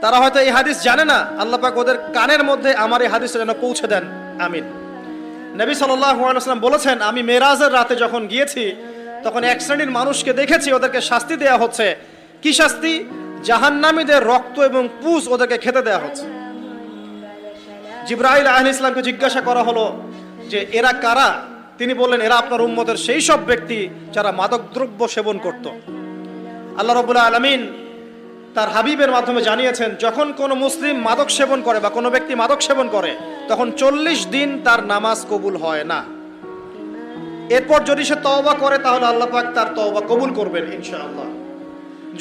তারা হয়তো এই হাদিস জানে না, আল্লাহ পাক ওদের কানের মধ্যে আমার এই হাদিসটা যেন পৌঁছে দেন, আমিন। নবী সাল্লাল্লাহু আলাইহি ওয়াসাল্লাম বলেছেন, আমি মেরাজের রাতে যখন গিয়েছি তখন এক শ্রেণীর মানুষকে দেখেছি, ওদেরকে শাস্তি দেয়া হচ্ছে। কি শাস্তি? জাহান্নামীদের রক্ত এবং পুঁজ ওদেরকে খেতে দেয়া হচ্ছে। জিবরাইল আলাইহিস সালামকে জিজ্ঞাসা করা হলো যে এরা কারা? তিনি বললেন, এরা আপনার উম্মতের সেই সব ব্যক্তি যারা মাদকদ্রব্য সেবন করত। আল্লাহ রাব্বুল আলামিন তার হাবিবের মাধ্যমে জানিয়েছেন, যখন কোনো মুসলিম মাদক সেবন করে বা কোনো ব্যক্তি মাদক সেবন করে তখন 40 দিন তার নামাজ কবুল হয় না। এরপর যদি সে তওবা করে তাহলে আল্লাহ পাক তার তওবা কবুল করবেন ইনশাআল্লাহ।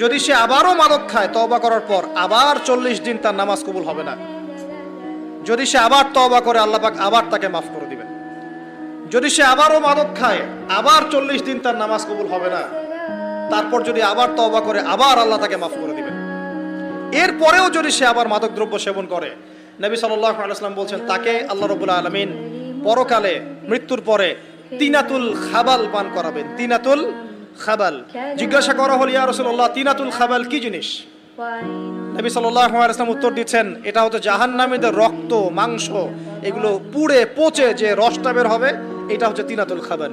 যদি সে আবারও মাদক খায় তওবা করার পর, আবার 40 দিন তার নামাজ কবুল হবে না। যদি সে আবার তওবা করে আল্লাহ পাক আবার তাকে মাফ করে দিবেন। যদি সে আবারও মাদক খায় আবার 40 দিন তার নামাজ কবুল হবে না। তারপর যদি আবার তওবা করে আবার আল্লাহ তাকে মাফ করে দিবেন। এরপরেও যদি সে আবার মাদকদ্রব্য সেবন করে, নবী সাল্লাল্লাহু আলাইহি ওয়াসাল্লাম বলছেন তাকে আল্লাহ রাব্বুল আলামিন পরকালে মৃত্যুর পরে তিনাতুল খাবাল পান করাবেন। তিনাতুল খাবাল। জিজ্ঞাসা করা হল, ইয়া রাসূলুল্লাহ, তিনাতুল খাবাল কি জিনিস? নবী সাল্লাল্লাহু আলাইহি ওয়াসাল্লাম উত্তর দিচ্ছেন, এটা হচ্ছে জাহান্নামীদের রক্ত, মাংস, এগুলো পুড়ে পচে যে রসটা বের হবে, এটা হচ্ছে তিনাতুল খাবাল।